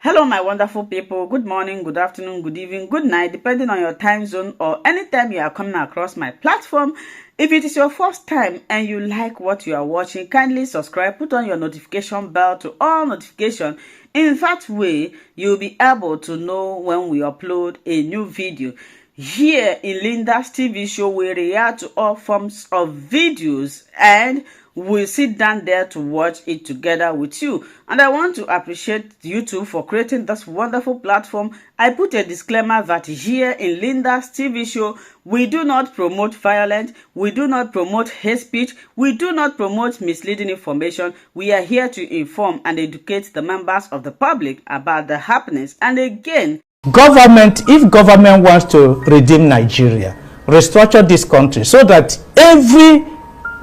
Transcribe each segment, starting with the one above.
Hello, my wonderful people. Good morning, good afternoon, good evening, good night, depending on your time zone or anytime you are coming across my platform. If it is your first time and you like what you are watching, kindly subscribe, put on your notification bell to all notifications. In that way, you'll be able to know when we upload a new video. Here in Linda's TV show, we react to all forms of videos and we'll sit down there to watch it together with you. And I want to appreciate YouTube for creating this wonderful platform. I put a disclaimer that here in Linda's TV show, we do not promote violence, we do not promote hate speech, we do not promote misleading information. We are here to inform and educate the members of the public about the happenings. And again, if government wants to redeem Nigeria, restructure this country so that every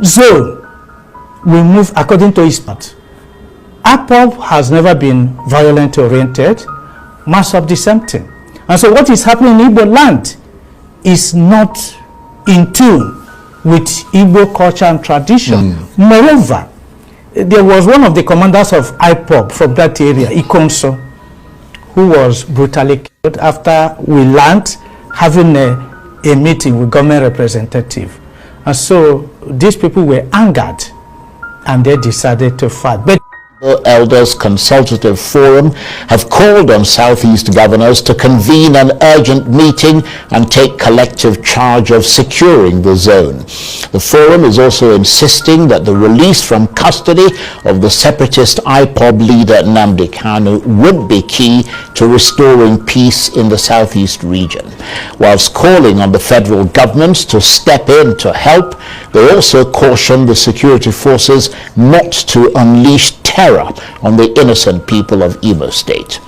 zone will move according to its part. IPOB has never been violent oriented, mass of the same thing. And so what is happening in Igbo land is not in tune with Igbo culture and tradition. Moreover, there was one of the commanders of IPOB from that area, Ikonso, who was brutally killed after we learned having a meeting with government representative. And so these people were angered and they decided to fight. But Elders Consultative Forum have called on Southeast governors to convene an urgent meeting and take collective charge of securing the zone. The forum is also insisting that the release from custody of the separatist IPOB leader Nnamdi Kanu would be key to restoring peace in the Southeast region. Whilst calling on the federal government to step in to help, they also cautioned the security forces not to unleash terror on the innocent people of Imo State.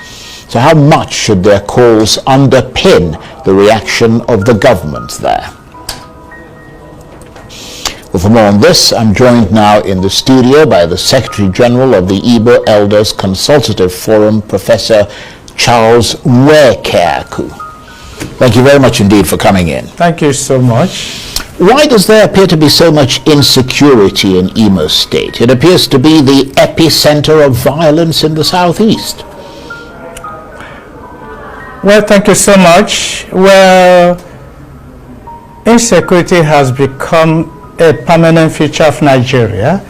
So how much should their calls underpin the reaction of the government there? Well, for more on this, I'm joined now in the studio by the Secretary General of the Igbo Elders Consultative Forum, Professor Charles Nwekeraku. Thank you very much indeed for coming in. thank you so much. Why does there appear to be so much insecurity in Imo State? It appears to be the epicenter of violence in the southeast. Well, thank you so much. Well, insecurity has become a permanent feature of Nigeria.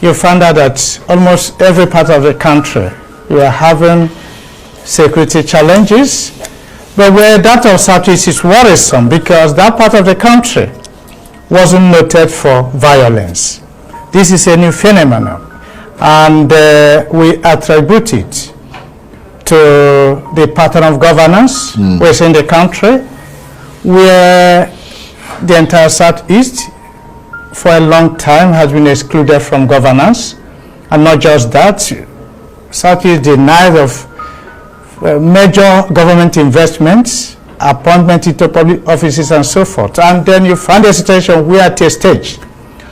You find out that almost every part of the country we are having security challenges. But where that of Southeast is worrisome because that part of the country wasn't noted for violence. This is a new phenomenon, and we attribute it to the pattern of governance which in the country, where the entire Southeast for a long time has been excluded from governance. And not just that, Southeast denied of major government investments, appointment into public offices and so forth. And then you find a situation where at a stage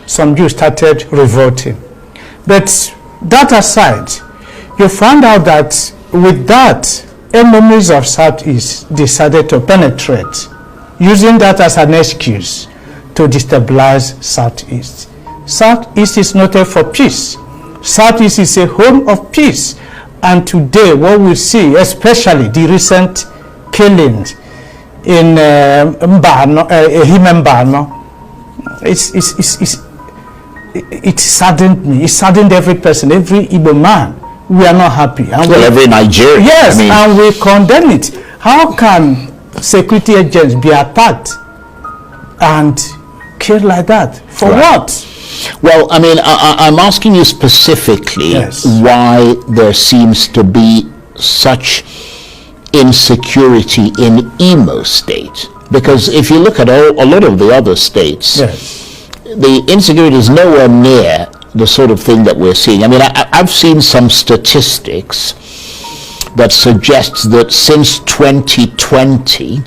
some Jews started revolting. But that aside, you find out that with that, enemies of Southeast decided to penetrate, using that as an excuse to destabilize Southeast. Southeast is noted for peace. Southeast is a home of peace. And today what we see, especially the recent killings in Mbano, it saddened me. It saddened every person, every Igbo man. We are not happy. And well, every Nigerian. Yes, and we condemn it. How can security agents be attacked and killed like that? For what? Well, I mean, I'm asking you specifically why there seems to be such insecurity in Imo State. Because if you look at a lot of the other states, the insecurity is nowhere near the sort of thing that we're seeing. I mean, I've seen some statistics that suggests that since 2020,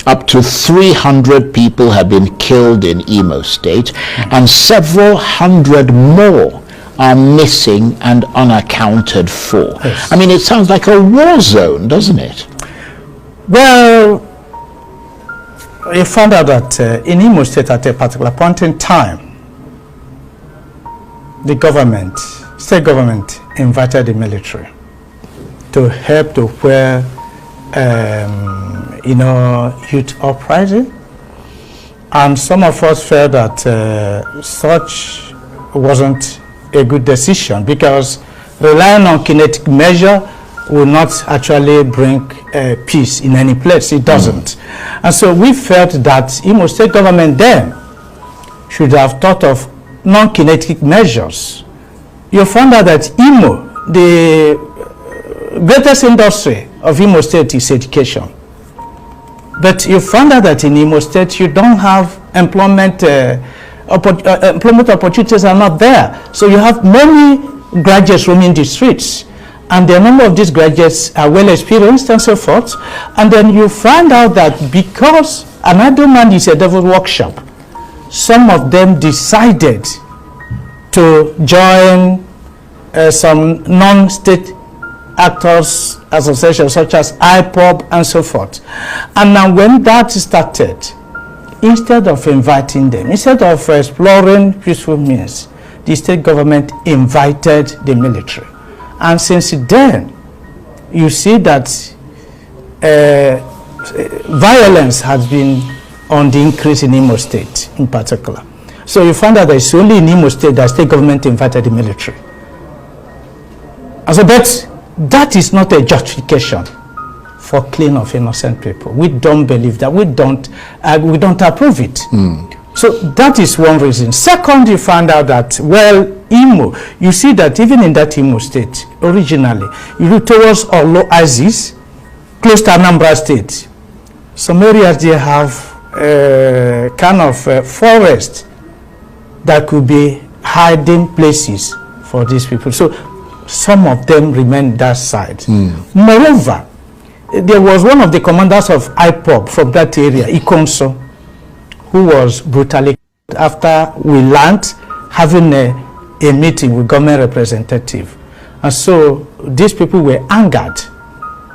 up to 300 people have been killed in Imo State, and several hundred more are missing and unaccounted for. I mean, it sounds like a war zone, doesn't it? Well, you found out that in Imo State at a particular point in time, the government, state government, invited the military to help to quell, youth uprising. And some of us felt that such wasn't a good decision, because relying on kinetic measure will not actually bring peace in any place. It doesn't. And so we felt that Imo State government then should have thought of non-kinetic measures. You found out that Imo, the greatest industry of Imo State is education. But you found out that in Imo State you don't have employment opportunities are not there. So you have many graduates roaming the streets, and the number of these graduates are well experienced and so forth. And then you find out that because an idle man is a devil's workshop, some of them decided to join some non-state actors associations such as IPOB and so forth. And now when that started, instead of inviting them, instead of exploring peaceful means, the state government invited the military. And since then, you see that violence has been on the increase in Imo State in particular. So you find that it's only in Imo State that state government invited the military. And so that is not a justification for killing of innocent people. We don't believe that. We don't approve it. So that is one reason. Second, you find out that, well, Imo, you see that even in that Imo State, originally, you look towards Olo Aziz, close to Anambra State. Some areas they have kind of forest that could be hiding places for these people. So some of them remain that side. Moreover, there was one of the commanders of IPOB from that area, Ikonso, who was brutally killed after we learned having a meeting with government representative. And so these people were angered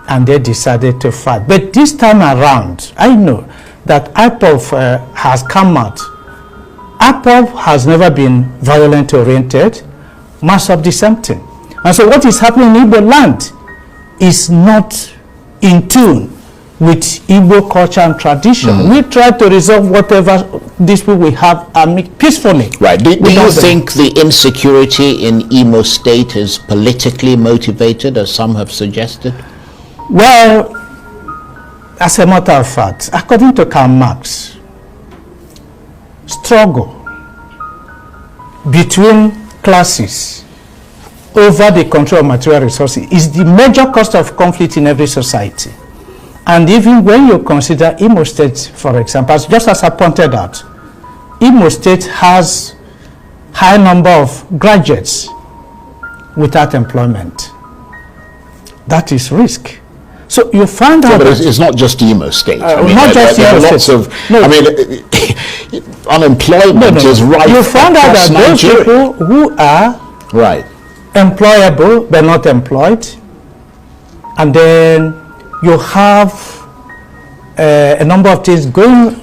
and they decided to fight. But this time around, I know that IPOB has come out. IPOB has never been violent oriented, much of the same thing. And so what is happening in Igbo land is not in tune with Igbo culture and tradition. We try to resolve whatever these people we have peacefully. Right. Do you think the insecurity in Imo State is politically motivated, as some have suggested? Well, as a matter of fact, according to Karl Marx, struggle between classes over the control of material resources is the major cause of conflict in every society. And even when you consider Imo State, for example, just as I pointed out, Imo State has high number of graduates without employment. That is risk. So you find out but it's not just Imo State. Not just Imo State. Unemployment is right. You find out that those people who are employable but not employed, and then you have a number of things going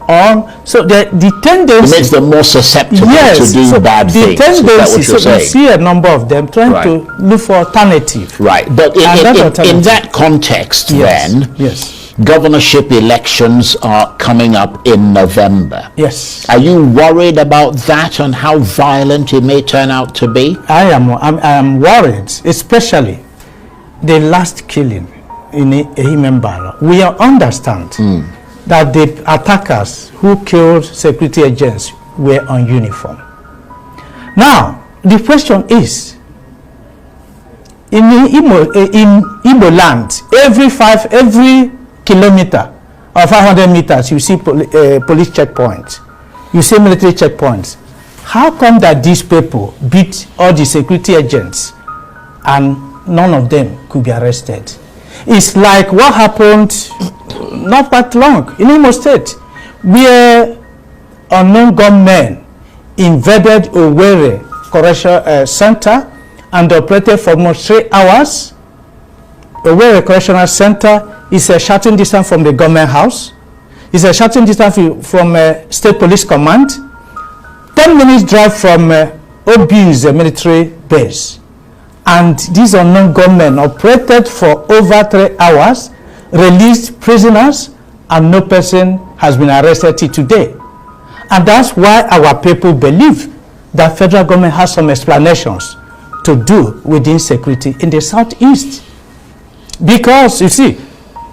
on. So the tendency... It makes them more susceptible to do bad things. The tendency, so you see a number of them trying to look for alternative. Right, but in that context then, governorship elections are coming up in November. Yes. Are you worried about that and how violent it may turn out to be? I am worried, especially the last killing in Ehimembara. We understand that the attackers who killed security agents were on uniform. Now, the question is, in Igbo land, every kilometer or 500 meters, you see police checkpoints, you see military checkpoints. How come that these people beat all the security agents and none of them could be arrested? It's like what happened not that long in Imo State, where unknown gunmen invaded Owerri Correctional Center and operated for almost 3 hours. Owerri Correctional Center is a shouting distance from the government house. It's a shouting distance from State Police Command. 10 minutes drive from OB's military base. And these unknown gunmen operated for over 3 hours, released prisoners, and no person has been arrested till today. And that's why our people believe that federal government has some explanations to do with insecurity in the southeast. Because, you see,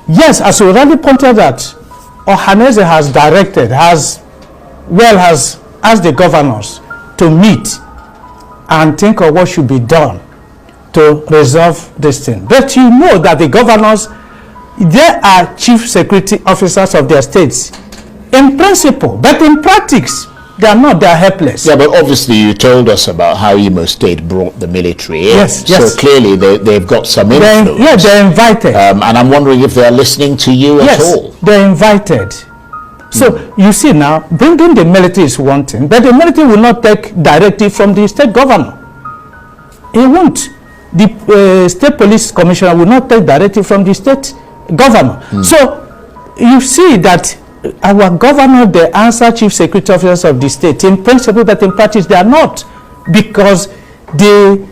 yes, as we already pointed out, Ohaneze has directed, has asked the governors to meet and think of what should be done to resolve this thing. But you know that the governors, they are chief security officers of their states in principle, but in practice, they are not, they are helpless. Yeah, but obviously you told us about how Imo State brought the military in. Yes, yes. So clearly they've got some influence. Yeah, they're invited. And I'm wondering if they're listening to you at all. Yes, they're invited. So you see now, bringing the military is one thing, but the military will not take directive from the state governor. It won't. The state police commissioner will not take directive from the state governor. So you see that our governor, they answer chief security officers of the state in principle, but in practice they are not, because the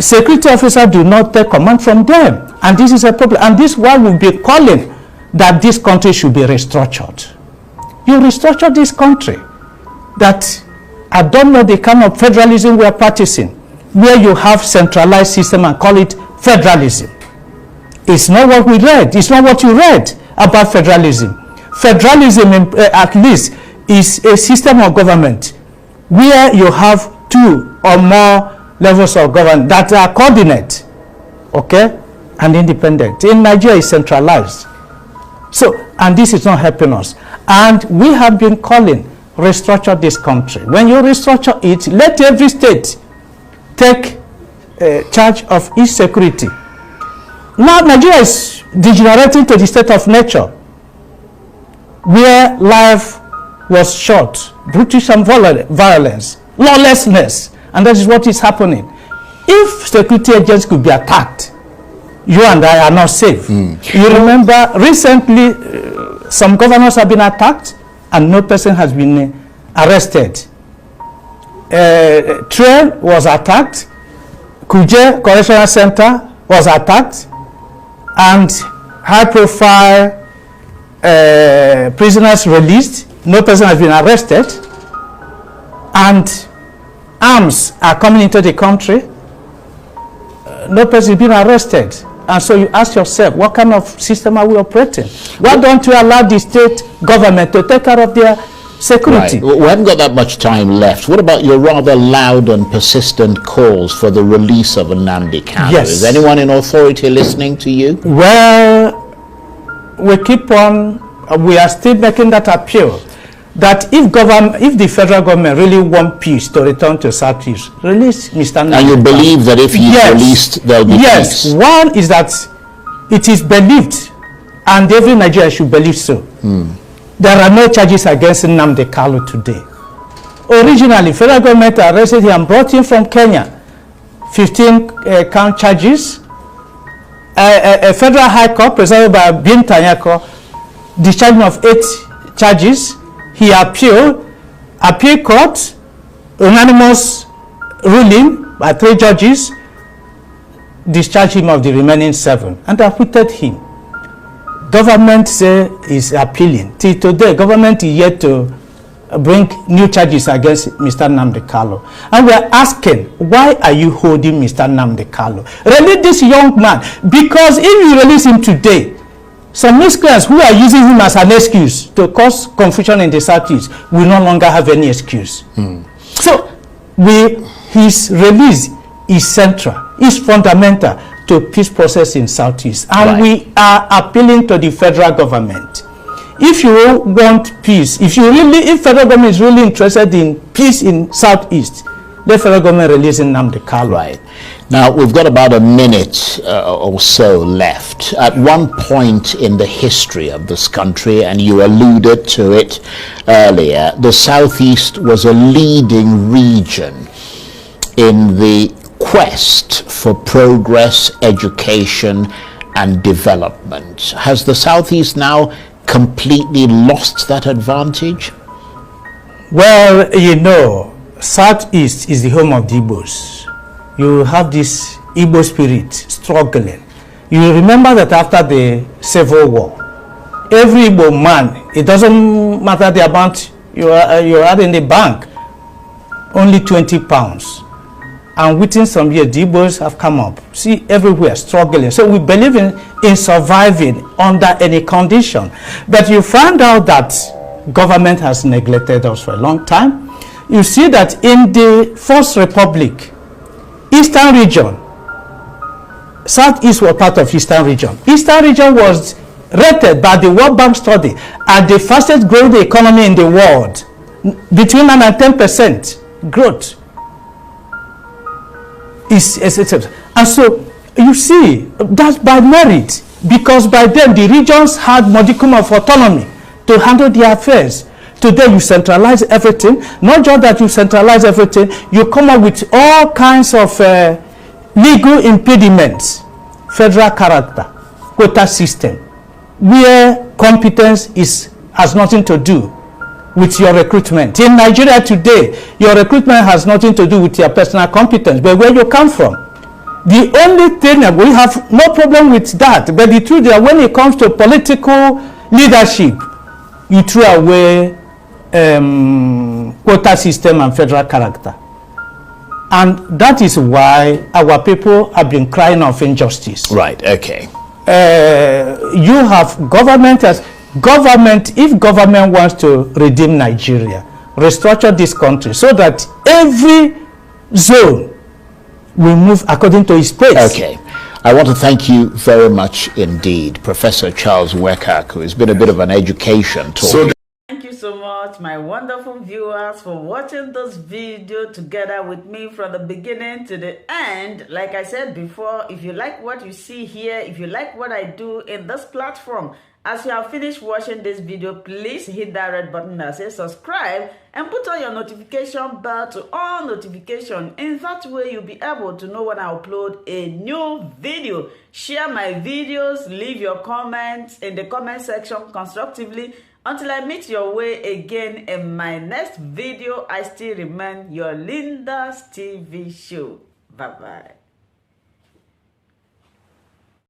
security officers do not take command from them, and this is a problem. And this is why we'll be calling that this country should be restructured. You restructure this country. That I don't know the kind of federalism we are practicing, where you have centralized system and call it federalism. It's not what we read. It's not what you read about federalism. Federalism, at least, is a system of government where you have 2 or more levels of government that are coordinate, okay, and independent. In Nigeria, it's centralized. So, and this is not helping us. And we have been calling, restructure this country. When you restructure it, let every state take charge of its security. Now, Nigeria is degenerating to the state of nature, where life was short, brutal violence, lawlessness, and that is what is happening. If security agents could be attacked, you and I are not safe. You remember recently some governors have been attacked and no person has been arrested. Train was attacked, Kuje Correctional Center was attacked, and high-profile prisoners released, no person has been arrested, and arms are coming into the country, no person has been arrested. And so you ask yourself, what kind of system are we operating? Why don't we allow the state government to take care of their security? Right. We haven't got that much time left. What about your rather loud and persistent calls for the release of Nnamdi Kanu? Yes. Is anyone in authority listening to you? Well, we keep on, we are still making that appeal, that if the federal government really want peace to return to Southeast, release Mr. Nnamdi. And you believe that if he's released, there'll be peace? One is that it is believed, and every Nigerian should believe so. There are no charges against Nnamdi Kanu today. Originally, federal government arrested him and brought him from Kenya. 15 count charges. A federal high court presided by Bin Tanyako discharged him of 8 charges. He appealed. Appeal court, unanimous ruling by 3 judges, discharged him of the remaining 7 and acquitted him. Government say is appealing. Till today, government is yet to bring new charges against Mr. Nnamdi Kanu. And we are asking, why are you holding Mr. Nnamdi Kanu? Release this young man, because if you release him today, some miscreants who are using him as an excuse to cause confusion in the Southeast will no longer have any excuse. So his release is central, is fundamental to peace process in Southeast. And we are appealing to the federal government. If you want peace, if federal government is really interested in peace in Southeast, the federal government releasing Nnamdi Kanu. Right. Now, we've got about a minute or so left. At one point in the history of this country, and you alluded to it earlier, the Southeast was a leading region in the quest for progress, education, and development. Has the Southeast now completely lost that advantage? Well, you know, Southeast is the home of the Igbos. You have this Igbo spirit struggling. You remember that after the Civil War, every Igbo man, it doesn't matter the amount you had in the bank, only 20 pounds. And within some years, the Igbos have come up. See, everywhere, struggling. So we believe in surviving under any condition. But you find out that government has neglected us for a long time. You see that in the First Republic, Eastern region, Southeast was part of Eastern region. Eastern region was rated by the World Bank study as the fastest growing economy in the world, between 9 and 10% growth. And so you see that's by merit, because by then the regions had modicum of autonomy to handle their affairs. Today you centralize everything. Not just that you centralize everything, you come up with all kinds of legal impediments, federal character, quota system, where competence has nothing to do with your recruitment. In Nigeria today, your recruitment has nothing to do with your personal competence, but where you come from. The only thing, we have no problem with that, but the truth is that when it comes to political leadership, you throw away quota system and federal character. And that is why our people have been crying of injustice. Right, okay. You have government as government. If government wants to redeem Nigeria, restructure this country so that every zone will move according to its pace. Okay. I want to thank you very much indeed, Professor Charles Wekak, who has been a bit of an education talk. Thank you so much, my wonderful viewers, for watching this video together with me from the beginning to the end. Like I said before, if you like what you see here, if you like what I do in this platform, as you have finished watching this video, please hit that red button that says subscribe and put on your notification bell to all notification. In that way, you'll be able to know when I upload a new video. Share my videos, leave your comments in the comment section constructively. Until I meet your way again in my next video, I still remain your Linda's TV show. Bye-bye.